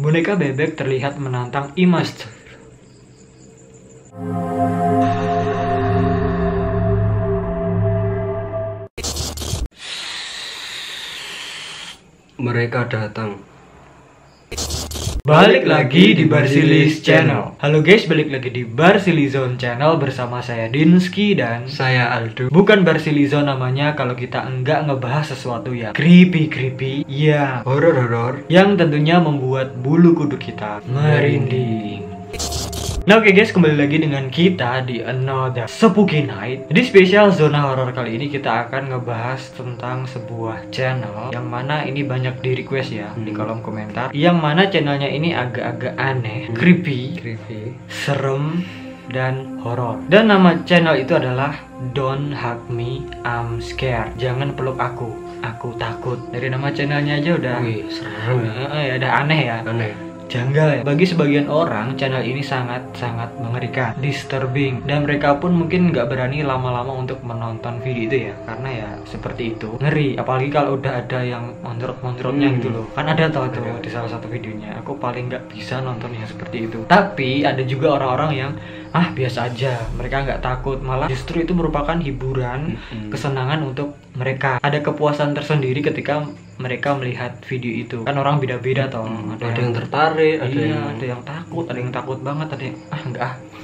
Boneka bebek terlihat menantang Imas. Mereka datang. Balik lagi di Barsilis Channel. Halo guys, balik lagi di Barsilizon Channel bersama saya Dinski dan Saya Aldo. bukan Barsilizon namanya kalau kita enggak ngebahas sesuatu yang creepy, ya, Horor. yang tentunya membuat bulu kuduk kita merinding. Nah oke guys, kembali lagi dengan kita di another spooky night. Di spesial zona horor kali ini kita akan ngebahas tentang sebuah channel yang mana ini banyak di request ya di kolom komentar. Yang mana channelnya ini agak-agak aneh, creepy, serem, dan horor. Dan nama channel itu adalah Don't Hug Me, I'm Scared. Jangan peluk aku takut. Dari nama channelnya aja udah serem ya, udah aneh ya. Aneh. Janggal ya. Bagi sebagian orang, channel ini sangat-sangat mengerikan, disturbing, dan mereka pun mungkin nggak berani lama-lama untuk menonton video itu ya, karena ya seperti itu, ngeri. Apalagi kalau udah ada yang montrot-montrotnya gitu loh. Kan ada tau tuh di salah satu videonya. Aku paling nggak bisa nonton yang seperti itu. Tapi ada juga orang-orang yang biasa aja, mereka nggak takut, malah justru itu merupakan hiburan, kesenangan untuk mereka. Ada kepuasan tersendiri ketika mereka melihat video itu. Kan orang beda-beda toh. Ada yang tertarik, ada yang takut, ada yang takut banget, ada yang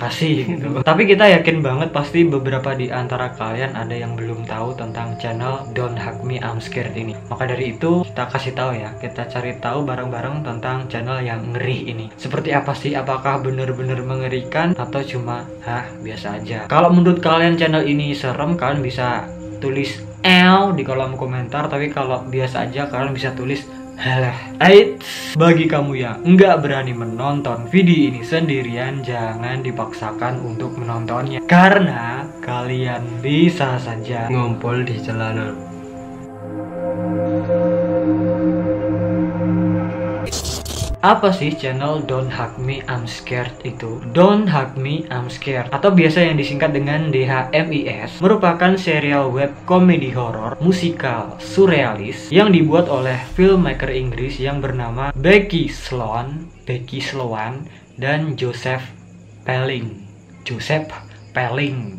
kasih gitu. Tapi kita yakin banget pasti beberapa di antara kalian ada yang belum tahu tentang channel Don't Hug Me, I'm Scared ini. Maka dari itu kita kasih tahu ya, kita cari tahu bareng-bareng tentang channel yang ngeri ini. Seperti apa sih? Apakah bener-bener mengerikan atau cuma biasa aja? Kalau menurut kalian channel ini serem, kalian bisa tulis di kolom komentar. Tapi kalau biasa aja, kalian bisa tulis halah. Bagi kamu yang nggak berani menonton video ini sendirian, jangan dipaksakan untuk menontonnya, karena kalian bisa saja ngompol di jalanan. Apa sih channel Don't Hug Me, I'm Scared itu? Don't Hug Me, I'm Scared, atau biasa yang disingkat dengan DHMIS, merupakan serial web komedi horor musikal surrealis yang dibuat oleh filmmaker Inggris yang bernama Becky Sloan dan Joseph Pelling.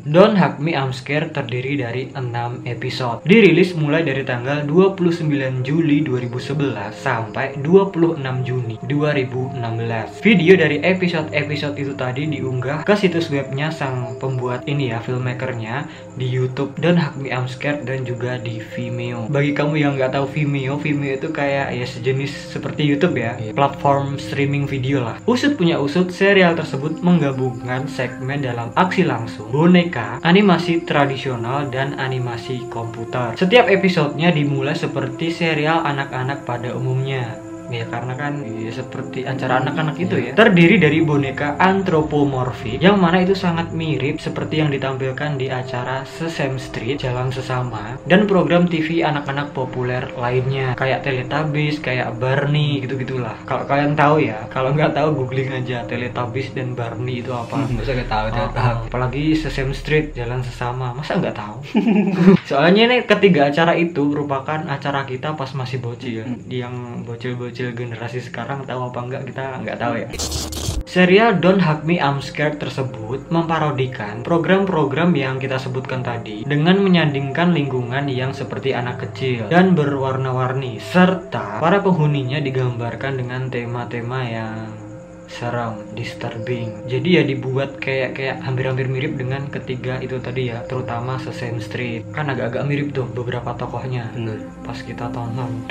Don't Hug Me, I'm Scared terdiri dari 6 episode. Dirilis mulai dari tanggal 29 Juli 2011 sampai 26 Juni 2016. Video dari episode-episode itu tadi diunggah ke situs webnya sang pembuat ini ya, filmmakernya, di YouTube Don't Hug Me, I'm Scared, dan juga di Vimeo. Bagi kamu yang nggak tahu Vimeo itu kayak ya sejenis seperti YouTube ya, platform streaming video lah. Usut punya usut, serial tersebut menggabungkan segmen dalam aksi langsung, boneka, animasi tradisional, dan animasi komputer. Setiap episodenya dimulai seperti serial anak-anak pada umumnya. Ya karena kan ya, seperti acara anak-anak itu ya. Terdiri dari boneka antropomorfik yang mana itu sangat mirip seperti yang ditampilkan di acara Sesame Street, Jalan Sesama, dan program TV anak-anak populer lainnya kayak Teletubbies, kayak Barney gitu-gitulah. Kalau kalian tahu ya, kalau nggak tahu googling aja Teletubbies dan Barney itu apa. Masa nggak tahu? Apalagi Sesame Street, Jalan Sesama, masa nggak tahu? Soalnya ini ketiga acara itu merupakan acara kita pas masih bocil. Yang bocil-bocil generasi sekarang tahu apa enggak, kita nggak tahu ya. Serial Don't Hug Me, I'm Scared tersebut memparodikan program-program yang kita sebutkan tadi dengan menyandingkan lingkungan yang seperti anak kecil dan berwarna-warni, serta para penghuninya digambarkan dengan tema-tema yang seram, disturbing. Jadi ya dibuat kayak hampir-hampir mirip dengan ketiga itu tadi ya, terutama Sesame Street. Kan agak-agak mirip tuh beberapa tokohnya. Bener. Pas kita tonton,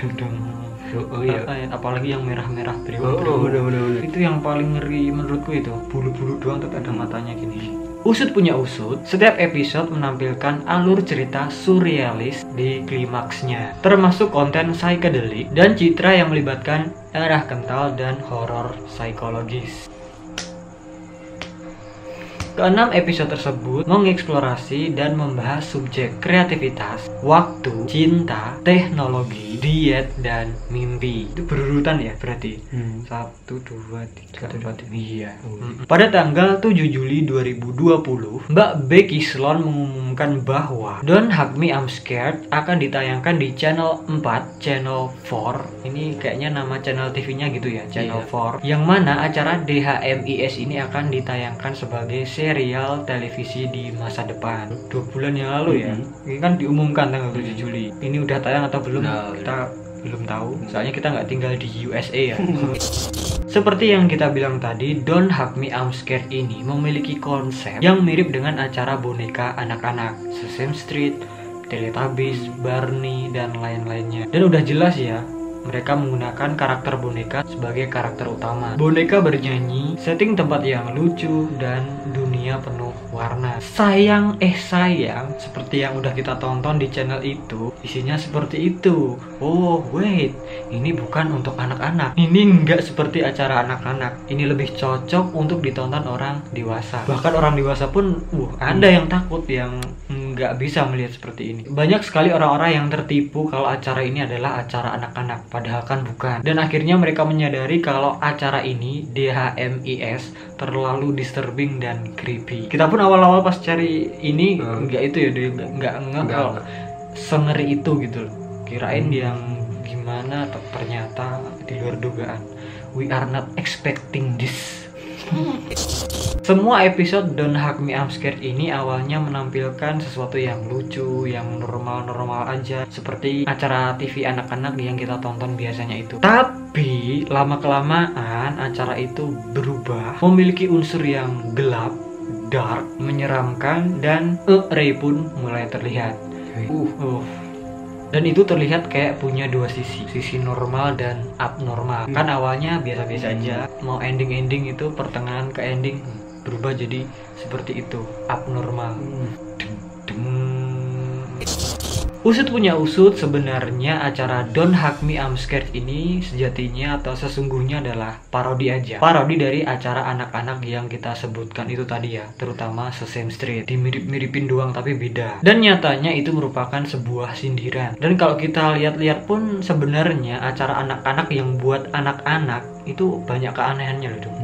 Iya. Apalagi yang merah-merah bener. Itu yang paling ngeri menurutku, itu bulu-bulu doang tapi ada matanya gini. Usut punya usut, setiap episode menampilkan alur cerita surrealis di klimaksnya, termasuk konten psychedelic dan citra yang melibatkan darah kental dan horor psikologis. Keenam episode tersebut mengeksplorasi dan membahas subjek kreativitas, waktu, cinta, teknologi, diet, dan mimpi. Itu berurutan ya berarti? 1, 2, 3, 4, iya. Pada tanggal 7 Juli 2020, Mbak Becky Sloan mengumumkan bahwa Don't Hug Me I'm Scared akan ditayangkan di channel 4, channel 4. Ini kayaknya nama channel TV-nya gitu ya, channel 4. Yang mana acara DHMIS ini akan ditayangkan sebagai serial televisi di masa depan. 2 bulan yang lalu ya. Ini kan diumumkan tanggal 7 Juli. Ini udah tayang atau belum? Kita belum tahu. Soalnya kita nggak tinggal di USA ya. Seperti yang kita bilang tadi, Don't Hug Me I'm Scared ini memiliki konsep yang mirip dengan acara boneka anak-anak, Sesame Street, Teletubbies, Barney, dan lain-lainnya. Dan udah jelas ya, mereka menggunakan karakter boneka sebagai karakter utama. Boneka bernyanyi, setting tempat yang lucu, dan dunia penuh warna. Sayang, seperti yang udah kita tonton di channel itu, isinya seperti itu. Oh wait, ini bukan untuk anak-anak. Ini nggak seperti acara anak-anak. Ini lebih cocok untuk ditonton orang dewasa. Bahkan orang dewasa pun, ada yang takut, yang nggak bisa melihat seperti ini. Banyak sekali orang-orang yang tertipu kalau acara ini adalah acara anak-anak, padahal kan bukan. Dan akhirnya mereka menyadari kalau acara ini, DHMIS, terlalu disturbing dan creepy. Kita pun awal-awal pas cari ini nggak itu ya, nggak kalau sengeri itu gitu loh. Kirain yang gimana, ternyata di luar dugaan. We are not expecting this. Semua episode Don't Hug Me I'm Scared ini awalnya menampilkan sesuatu yang lucu, yang normal-normal aja, seperti acara TV anak-anak yang kita tonton biasanya itu. Tapi lama-kelamaan acara itu berubah, memiliki unsur yang gelap, dark, menyeramkan, dan Ray pun mulai terlihat. Dan itu terlihat kayak punya dua sisi normal dan abnormal. Kan awalnya biasa-biasa aja, mau ending-ending itu pertengahan ke ending berubah jadi seperti itu, abnormal. Usut punya usut, sebenarnya acara Don't Hug Me I'm Scared ini sejatinya atau sesungguhnya adalah parodi aja. Parodi dari acara anak-anak yang kita sebutkan itu tadi ya, terutama Sesame Street. Dimirip-miripin doang tapi beda. Dan nyatanya itu merupakan sebuah sindiran. Dan kalau kita lihat-lihat pun sebenarnya acara anak-anak yang buat anak-anak itu banyak keanehannya loh dong.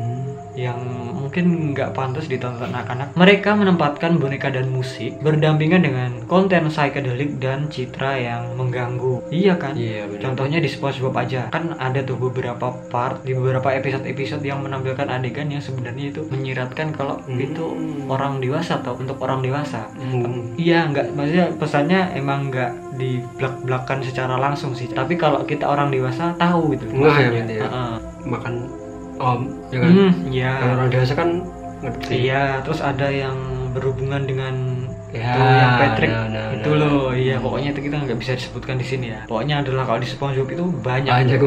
Yang mungkin nggak pantas ditonton anak-anak. Mereka menempatkan boneka dan musik berdampingan dengan konten psychedelic dan citra yang mengganggu. Iya kan? Iya, contohnya di SpongeBob aja. Kan ada tuh beberapa part di beberapa episode yang menampilkan adegan yang sebenarnya itu menyiratkan kalau itu orang dewasa atau untuk orang dewasa. Iya, nggak, maksudnya pesannya emang nggak di blak-blakan secara langsung sih. Tapi kalau kita orang dewasa tahu gitu. Makan ya kan? Kalau orang dewasa kan ngerti. Iya, terus ada yang berhubungan dengan yang Patrick itu loh. Iya, pokoknya itu kita nggak bisa disebutkan di sini ya. Pokoknya adalah kalau di SpongeBob itu banyak.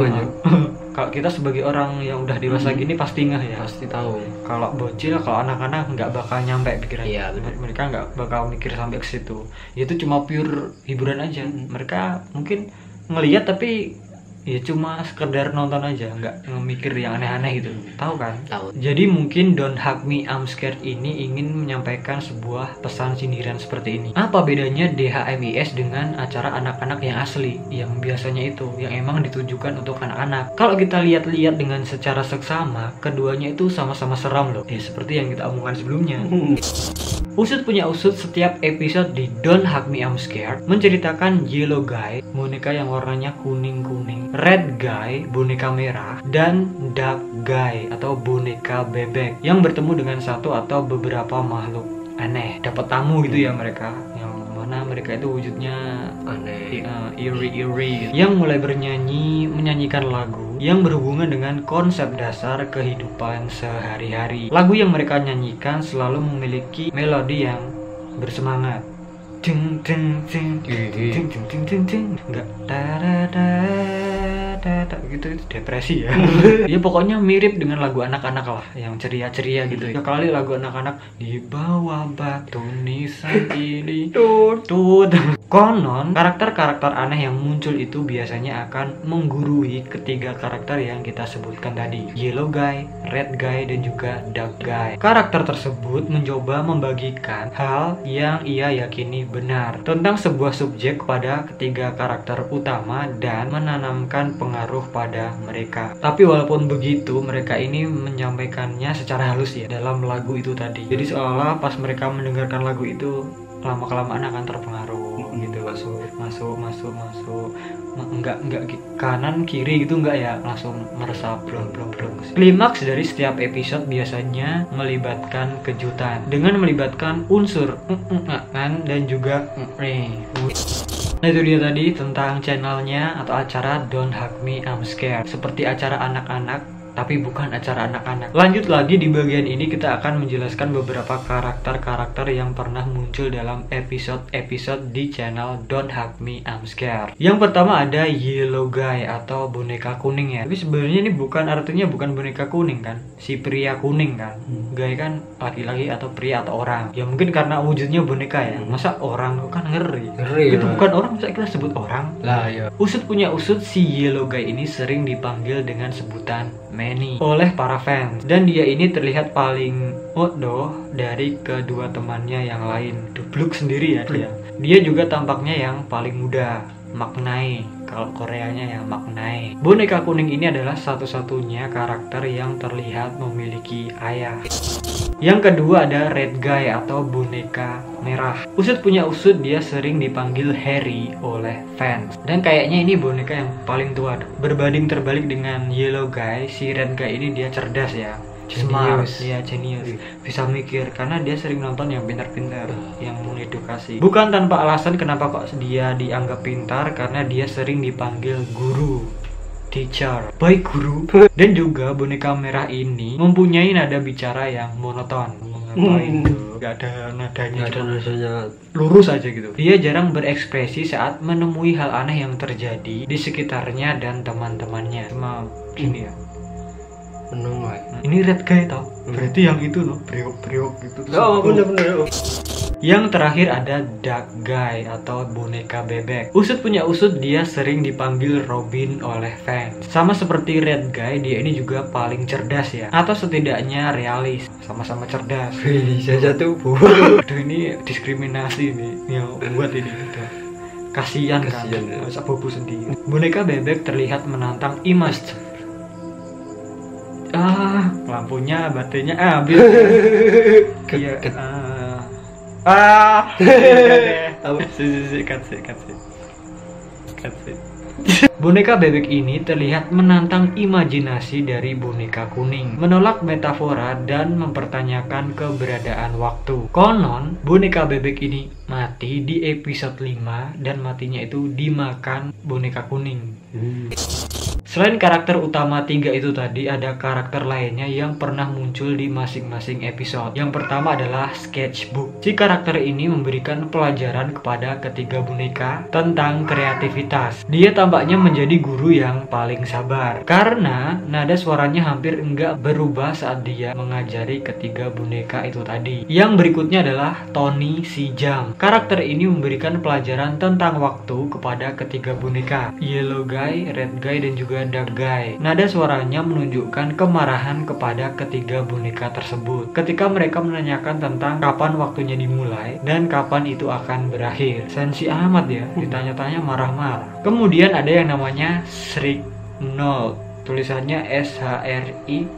Kalau kita sebagai orang yang udah dewasa gini pasti ngeh ya. Pasti tahu. Kalau bocil, kalau anak-anak nggak bakal nyampe pikiran. Iya, mereka nggak bakal mikir sampai ke situ. Itu cuma pure hiburan aja. Mereka mungkin ngelihat tapi ya cuma sekedar nonton aja, nggak mikir yang aneh-aneh gitu. Tahu kan? Tahu. Jadi mungkin Don't Hug Me I'm Scared ini ingin menyampaikan sebuah pesan sindiran seperti ini. Apa bedanya DHMIS dengan acara anak-anak yang asli, yang biasanya itu, yang emang ditujukan untuk anak-anak? Kalau kita lihat-lihat dengan secara seksama, keduanya itu sama-sama seram loh. Ya seperti yang kita omongkan sebelumnya. Usut punya usut, setiap episode di Don't Hug Me I'm Scared menceritakan Yellow Guy, boneka yang warnanya kuning-kuning, Red Guy, boneka merah, dan Duck Guy atau boneka bebek yang bertemu dengan satu atau beberapa makhluk aneh. Dapat tamu gitu ya mereka, yang mana mereka itu wujudnya aneh, eerie gitu. Yang mulai menyanyikan lagu yang berhubungan dengan konsep dasar kehidupan sehari-hari. Lagu yang mereka nyanyikan selalu memiliki melodi yang bersemangat. Enggak gitu itu depresi ya. Ya pokoknya mirip dengan lagu anak-anak lah, yang ceria-ceria gitu. Ya kali lagu anak-anak di bawah batu nisan ini tut. Konon karakter-karakter aneh yang muncul itu biasanya akan menggurui ketiga karakter yang kita sebutkan tadi, Yellow Guy, Red Guy, dan juga Dark Guy. Karakter tersebut mencoba membagikan hal yang ia yakini benar tentang sebuah subjek kepada ketiga karakter utama dan menanamkan pengaruh pada mereka. Tapi walaupun begitu, mereka ini menyampaikannya secara halus ya dalam lagu itu tadi. Jadi seolah pas mereka mendengarkan lagu itu lama-kelamaan akan terpengaruh gitu, masuk enggak kanan kiri gitu, enggak ya, langsung meresap blong. Klimaks dari setiap episode biasanya melibatkan kejutan dengan melibatkan unsur dan juga Nah itu dia tadi tentang channelnya atau acara Don't Hug Me I'm Scared, seperti acara anak-anak tapi bukan acara anak-anak. Lanjut lagi, di bagian ini kita akan menjelaskan beberapa karakter-karakter yang pernah muncul dalam episode-episode di channel Don't Hug Me I'm Scared. Yang pertama ada Yellow Guy atau boneka kuning ya. Tapi sebenarnya ini artinya bukan boneka kuning kan, si pria kuning kan. Guy kan laki-laki atau pria atau orang. Ya mungkin karena wujudnya boneka ya. Masa orang kan ngeri itu ya. Bukan orang, masa kita sebut orang lah ya. Usut punya usut, si Yellow Guy ini sering dipanggil dengan sebutan Manny oleh para fans, dan dia ini terlihat paling bodoh dari kedua temannya yang lain. Dubluk sendiri ya dia. Dia juga tampaknya yang paling muda, maknai. Kalau Koreanya ya maknai. Boneka kuning ini adalah satu-satunya karakter yang terlihat memiliki ayah. Yang kedua ada Red Guy atau boneka merah. Usut punya usut, dia sering dipanggil Harry oleh fans. Dan kayaknya ini boneka yang paling tua. Berbanding terbalik dengan Yellow Guy, si Red Guy ini dia cerdas ya. Smart, ya genius, bisa mikir karena dia sering nonton yang pintar-pintar, yang mengedukasi. Bukan tanpa alasan kenapa kok dia dianggap pintar, karena dia sering dipanggil guru, teacher, baik guru. Dan juga boneka merah ini mempunyai nada bicara yang monoton. Gak ada nadanya, lurus aja gitu. Dia jarang berekspresi saat menemui hal aneh yang terjadi di sekitarnya dan teman-temannya. Cuma gini ya, ini Red Guy tau, berarti yang itu loh, priok gitu. Oh bener. Yang terakhir ada Dark Guy atau boneka bebek. Usut punya usut, dia sering dipanggil Robin oleh fans. Sama seperti Red Guy, dia ini juga paling cerdas ya, atau setidaknya realis. Sama-sama cerdas. Bisa jatuh. Aduh, ini diskriminasi nih yang buat ini. Kasian kan, masa bobo sendiri. Boneka bebek terlihat menantang image. Lampunya, baterainya habis. Iya. Boneka bebek ini terlihat menantang imajinasi dari boneka kuning, menolak metafora dan mempertanyakan keberadaan waktu. Konon, boneka bebek ini mati di episode 5 dan matinya itu dimakan boneka kuning. Selain karakter utama 3 itu tadi, ada karakter lainnya yang pernah muncul di masing-masing episode. Yang pertama adalah Sketchbook. Si karakter ini memberikan pelajaran kepada ketiga boneka tentang kreativitas. Dia tampaknya menjadi guru yang paling sabar, karena nada suaranya hampir enggak berubah saat dia mengajari ketiga boneka itu tadi. Yang berikutnya adalah Tony si Jam. Karakter ini memberikan pelajaran tentang waktu kepada ketiga boneka, Yellow Guy, Red Guy, dan juga Dark Guy. Nada suaranya menunjukkan kemarahan kepada ketiga boneka tersebut ketika mereka menanyakan tentang kapan waktunya dimulai dan kapan itu akan berakhir. Sensi amat ya, ditanya-tanya marah-marah. Kemudian ada yang namanya Shrieknold, tulisannya SHRIGNOLD.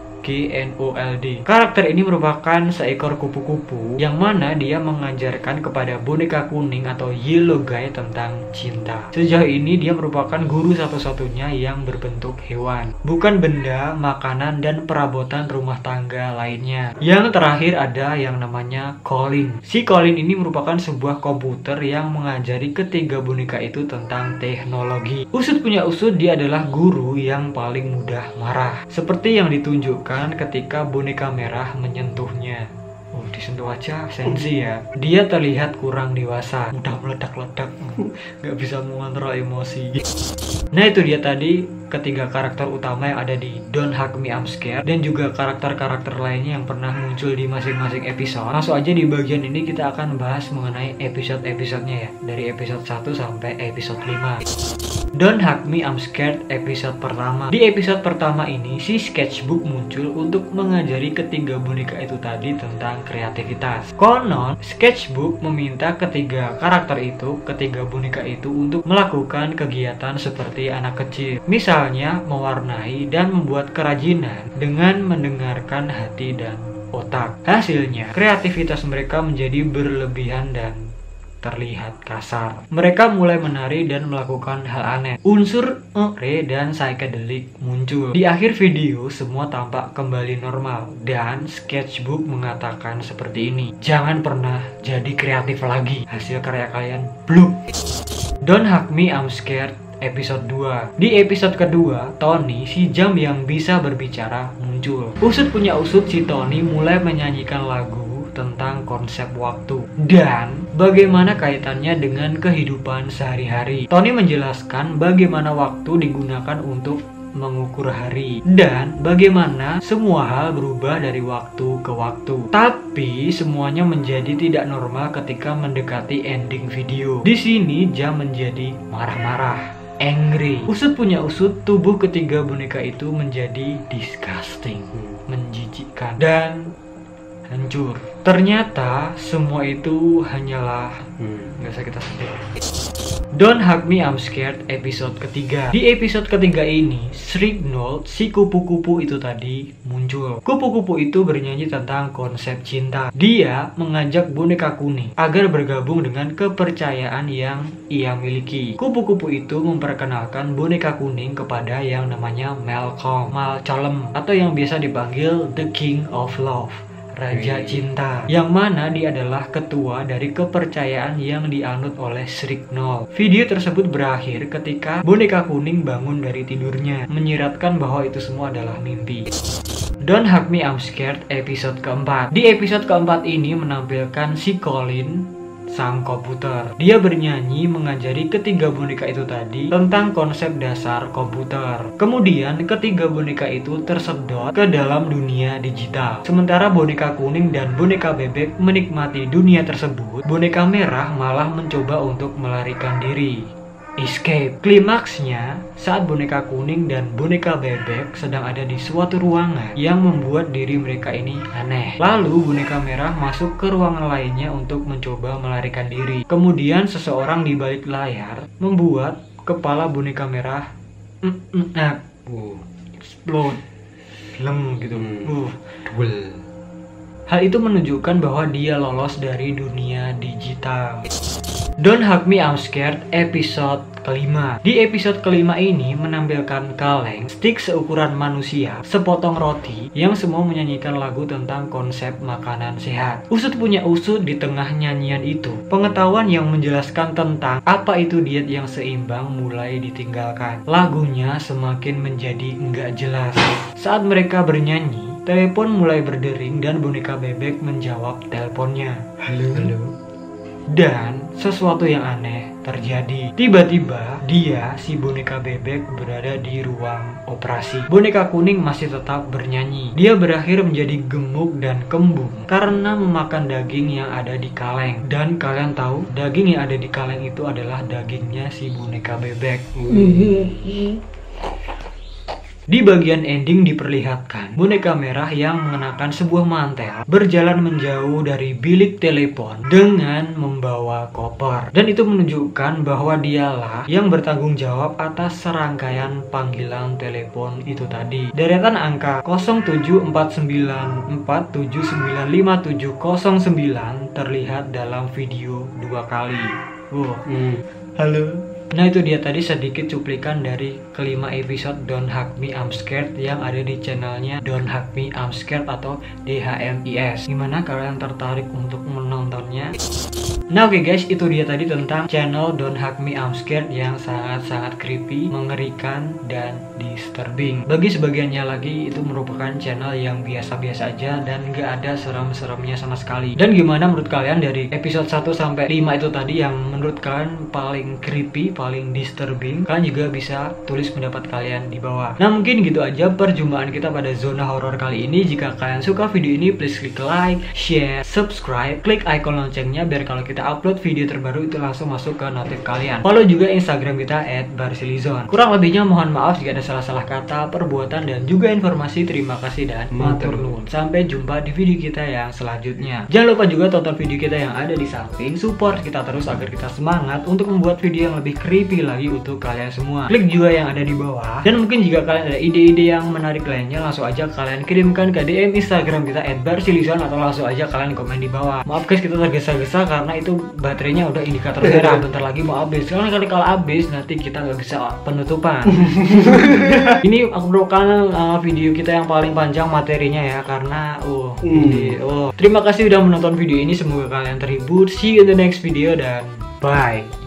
Karakter ini merupakan seekor kupu-kupu yang mana dia mengajarkan kepada boneka kuning atau Yellow Guy tentang cinta. Sejauh ini dia merupakan guru satu-satunya yang berbentuk hewan, bukan benda, makanan, dan perabotan rumah tangga lainnya. Yang terakhir ada yang namanya Colin. Si Colin ini merupakan sebuah komputer yang mengajari ketiga boneka itu tentang teknologi. Usut punya usut, dia adalah guru yang paling mudah marah, seperti yang ditunjukkan ketika boneka merah menyentuhnya. Disentuh aja sensi ya. Dia terlihat kurang dewasa, mudah meledak-ledak, nggak bisa mengontrol emosi. Nah itu dia tadi ketiga karakter utama yang ada di Don't Hug Me I'm Scared, dan juga karakter-karakter lainnya yang pernah muncul di masing-masing episode. Langsung aja di bagian ini kita akan bahas mengenai episode-episodenya ya, dari episode 1 sampai episode 5. Don't Hug Me I'm Scared episode pertama. Di episode pertama ini si Sketchbook muncul untuk mengajari ketiga boneka itu tadi tentang kreativitas. Konon Sketchbook meminta ketiga karakter itu, ketiga boneka itu untuk melakukan kegiatan seperti anak kecil. Misalnya mewarnai dan membuat kerajinan dengan mendengarkan hati dan otak. Hasilnya kreativitas mereka menjadi berlebihan dan terlihat kasar. Mereka mulai menari dan melakukan hal aneh. Unsur re dan psychedelic muncul. Di akhir video semua tampak kembali normal dan Sketchbook mengatakan seperti ini, jangan pernah jadi kreatif lagi, hasil karya kalian blue. Don't Hug Me I'm Scared episode 2. Di episode kedua, Tony, si jam yang bisa berbicara, muncul. Usut punya usut, si Tony mulai menyanyikan lagu tentang konsep waktu dan bagaimana kaitannya dengan kehidupan sehari-hari. Tony menjelaskan bagaimana waktu digunakan untuk mengukur hari dan bagaimana semua hal berubah dari waktu ke waktu. Tapi semuanya menjadi tidak normal ketika mendekati ending video. Di sini jam menjadi marah-marah, angry. Usut punya usut, tubuh ketiga boneka itu menjadi disgusting, menjijikkan dan hancur. Ternyata semua itu hanyalah nggak usah kita sebut. Don't Hug Me I'm Scared episode ketiga. Di episode ketiga ini, Shriknold, si kupu-kupu itu tadi, muncul. Kupu-kupu itu bernyanyi tentang konsep cinta. Dia mengajak boneka kuning agar bergabung dengan kepercayaan yang ia miliki. Kupu-kupu itu memperkenalkan boneka kuning kepada yang namanya Malcolm atau yang biasa dipanggil The King of Love, Raja Cinta, yang mana dia adalah ketua dari kepercayaan yang dianut oleh Shriknold. Video tersebut berakhir ketika boneka kuning bangun dari tidurnya, menyiratkan bahwa itu semua adalah mimpi. Don't Hug Me I'm Scared episode keempat. Di episode keempat ini menampilkan si Colin, sang komputer. Dia bernyanyi mengajari ketiga boneka itu tadi tentang konsep dasar komputer. Kemudian ketiga boneka itu tersedot ke dalam dunia digital. Sementara boneka kuning dan boneka bebek menikmati dunia tersebut, boneka merah malah mencoba untuk melarikan diri, escape. Klimaksnya saat boneka kuning dan boneka bebek sedang ada di suatu ruangan yang membuat diri mereka ini aneh. Lalu boneka merah masuk ke ruangan lainnya untuk mencoba melarikan diri. Kemudian seseorang di balik layar membuat kepala boneka merah explode, gitu. Hal itu menunjukkan bahwa dia lolos dari dunia digital. Don't Hug Me I'm Scared episode kelima. Di episode kelima ini menampilkan kaleng, stick seukuran manusia, sepotong roti, yang semua menyanyikan lagu tentang konsep makanan sehat. Usut punya usut, di tengah nyanyian itu, pengetahuan yang menjelaskan tentang apa itu diet yang seimbang mulai ditinggalkan. Lagunya semakin menjadi nggak jelas. Saat mereka bernyanyi, telepon mulai berdering dan boneka bebek menjawab teleponnya. Halo. Dan sesuatu yang aneh terjadi. Tiba-tiba dia, si boneka bebek, berada di ruang operasi. Boneka kuning masih tetap bernyanyi. Dia berakhir menjadi gemuk dan kembung karena memakan daging yang ada di kaleng. Dan kalian tahu, daging yang ada di kaleng itu adalah dagingnya si boneka bebek. Di bagian ending diperlihatkan boneka merah yang mengenakan sebuah mantel berjalan menjauh dari bilik telepon dengan membawa koper. Dan itu menunjukkan bahwa dialah yang bertanggung jawab atas serangkaian panggilan telepon itu tadi. Deretan angka 074947957009 terlihat dalam video 2 kali. Halo. Nah itu dia tadi sedikit cuplikan dari kelima episode Don't Hug Me I'm Scared yang ada di channelnya Don't Hug Me I'm Scared atau DHMIS. Gimana kalian tertarik untuk menonton nontonnya. Nah oke guys, itu dia tadi tentang channel Don't Hug Me I'm Scared yang sangat-sangat creepy, mengerikan, dan disturbing. Bagi sebagiannya lagi itu merupakan channel yang biasa-biasa aja dan gak ada serem-seremnya sama sekali. Dan gimana menurut kalian dari episode 1 sampai 5 itu tadi yang menurut kalian paling creepy, paling disturbing? Kalian juga bisa tulis pendapat kalian di bawah. Nah mungkin gitu aja perjumpaan kita pada zona horor kali ini. Jika kalian suka video ini, please klik like, share, subscribe, klik icon loncengnya biar kalau kita upload video terbaru itu langsung masuk ke notif kalian. Follow juga Instagram kita @barsilizon. Kurang lebihnya mohon maaf jika ada salah-salah kata, perbuatan, dan juga informasi. Terima kasih dan matur nuwun. Sampai jumpa di video kita yang selanjutnya. Jangan lupa juga tonton video kita yang ada di samping. Support kita terus agar kita semangat untuk membuat video yang lebih creepy lagi untuk kalian semua. Klik juga yang ada di bawah. Dan mungkin jika kalian ada ide-ide yang menarik lainnya, langsung aja kalian kirimkan ke DM Instagram kita @barsilizon atau langsung aja kalian komen di bawah. Maaf guys, kita tergesa-gesa karena itu baterainya udah indikator merah, bentar lagi mau habis. Karena kalau habis nanti kita nggak bisa penutupan. Ini aku merupakan video kita yang paling panjang materinya ya, karena terima kasih udah menonton video ini, semoga kalian terhibur. See you in the next video dan bye.